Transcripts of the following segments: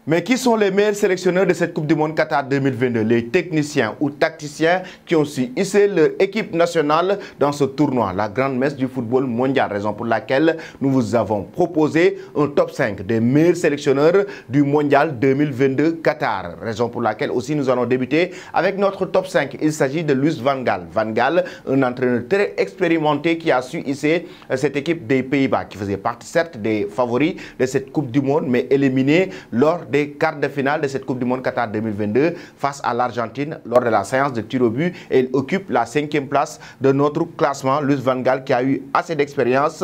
Mais qui sont les meilleurs sélectionneurs de cette Coupe du Monde Qatar 2022? Les techniciens ou tacticiens qui ont su hisser leur équipe nationale dans ce tournoi, la grande messe du football mondial. Raison pour laquelle nous vous avons proposé un top 5 des meilleurs sélectionneurs du mondial 2022 Qatar. Raison pour laquelle aussi nous allons débuter avec notre top 5. Il s'agit de Louis van Gaal. Van Gaal, un entraîneur très expérimenté qui a su hisser cette équipe des Pays-Bas, qui faisait partie certes des favoris de cette Coupe du Monde, mais éliminé lors des quarts de finale de cette Coupe du Monde Qatar 2022 face à l'Argentine lors de la séance de tir au but, et il occupe la 5e place de notre classement. Louis van Gaal qui a eu assez d'expérience.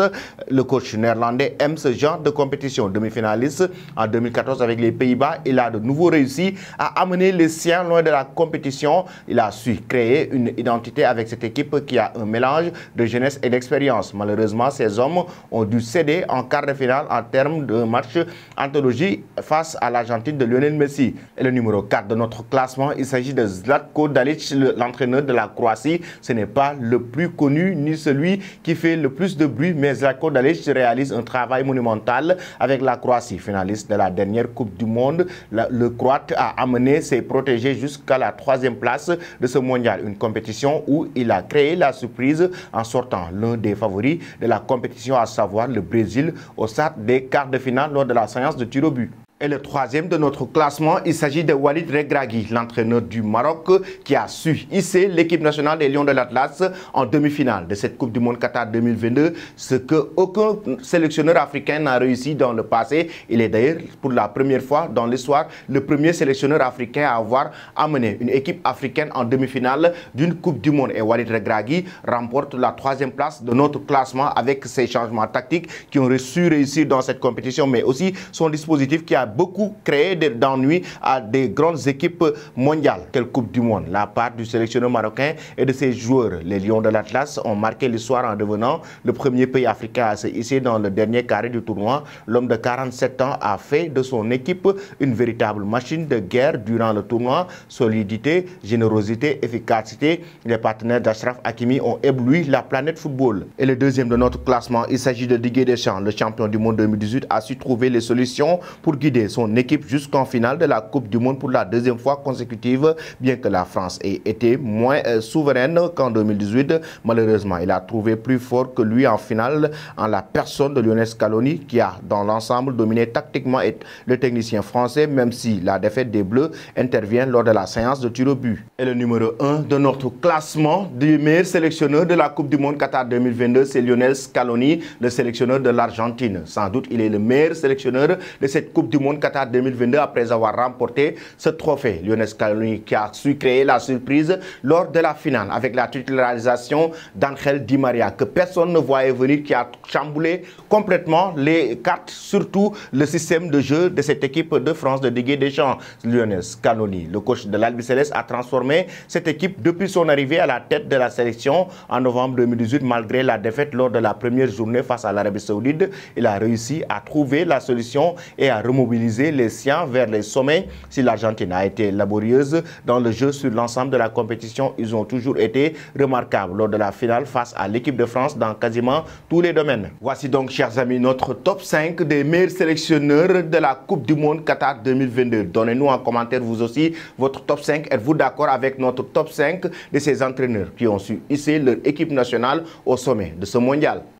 Le coach néerlandais aime ce genre de compétition. Demi-finaliste en 2014 avec les Pays-Bas, il a de nouveau réussi à amener les siens loin de la compétition. Il a su créer une identité avec cette équipe qui a un mélange de jeunesse et d'expérience. Malheureusement, ces hommes ont dû céder en quart de finale en termes de match anthologie face à l'Argentine de Lionel Messi. Et le numéro 4 de notre classement, il s'agit de Zlatko Dalic, l'entraîneur de la Croatie. Ce n'est pas le plus connu ni celui qui fait le plus de bruit, mais Zlatko Dalic réalise un travail monumental avec la Croatie. Finaliste de la dernière Coupe du Monde, le Croate a amené ses protégés jusqu'à la 3e place de ce mondial. Une compétition où il a créé la surprise en sortant l'un des favoris de la compétition, à savoir le Brésil, au stade des quarts de finale lors de la séance de tir au but. Et le 3e de notre classement, il s'agit de Walid Regragui, l'entraîneur du Maroc qui a su hisser l'équipe nationale des Lions de l'Atlas en demi-finale de cette Coupe du Monde Qatar 2022, ce que aucun sélectionneur africain n'a réussi dans le passé. Il est d'ailleurs pour la première fois dans l'histoire le premier sélectionneur africain à avoir amené une équipe africaine en demi-finale d'une Coupe du Monde. Et Walid Regragui remporte la 3e place de notre classement avec ses changements tactiques qui ont su réussir dans cette compétition, mais aussi son dispositif qui a beaucoup créé d'ennuis à des grandes équipes mondiales. Quelle Coupe du Monde! La part du sélectionneur marocain et de ses joueurs. Les Lions de l'Atlas ont marqué l'histoire en devenant le premier pays africain à se hisser dans le dernier carré du tournoi. L'homme de 47 ans a fait de son équipe une véritable machine de guerre durant le tournoi. Solidité, générosité, efficacité. Les partenaires d'Achraf Hakimi ont ébloui la planète football. Et le 2e de notre classement, il s'agit de Didier Deschamps. Le champion du monde 2018 a su trouver les solutions pour guider son équipe jusqu'en finale de la Coupe du Monde pour la 2e fois consécutive, bien que la France ait été moins souveraine qu'en 2018. Malheureusement, il a trouvé plus fort que lui en finale en la personne de Lionel Scaloni qui a dans l'ensemble dominé tactiquement le technicien français, même si la défaite des Bleus intervient lors de la séance de tir au but. Et le numéro 1 de notre classement du meilleur sélectionneur de la Coupe du Monde Qatar 2022, c'est Lionel Scaloni, le sélectionneur de l'Argentine. Sans doute, il est le meilleur sélectionneur de cette Coupe du Monde Qatar 2022 après avoir remporté ce trophée. Lionel Scaloni qui a su créer la surprise lors de la finale avec la titularisation d'Angel Di Maria que personne ne voyait venir, qui a chamboulé complètement les cartes, surtout le système de jeu de cette équipe de France de Didier Deschamps. Lionel Scaloni, le coach de l'Albi Céleste, a transformé cette équipe depuis son arrivée à la tête de la sélection en novembre 2018. Malgré la défaite lors de la première journée face à l'Arabie Saoudite, il a réussi à trouver la solution et à remobiliser les siens vers les sommets. Si l'Argentine a été laborieuse dans le jeu sur l'ensemble de la compétition, ils ont toujours été remarquables lors de la finale face à l'équipe de France dans quasiment tous les domaines. Voici donc, chers amis, notre top 5 des meilleurs sélectionneurs de la Coupe du Monde Qatar 2022. Donnez-nous en commentaire vous aussi votre top 5. Êtes-vous d'accord avec notre top 5 de ces entraîneurs qui ont su hisser leur équipe nationale au sommet de ce mondial?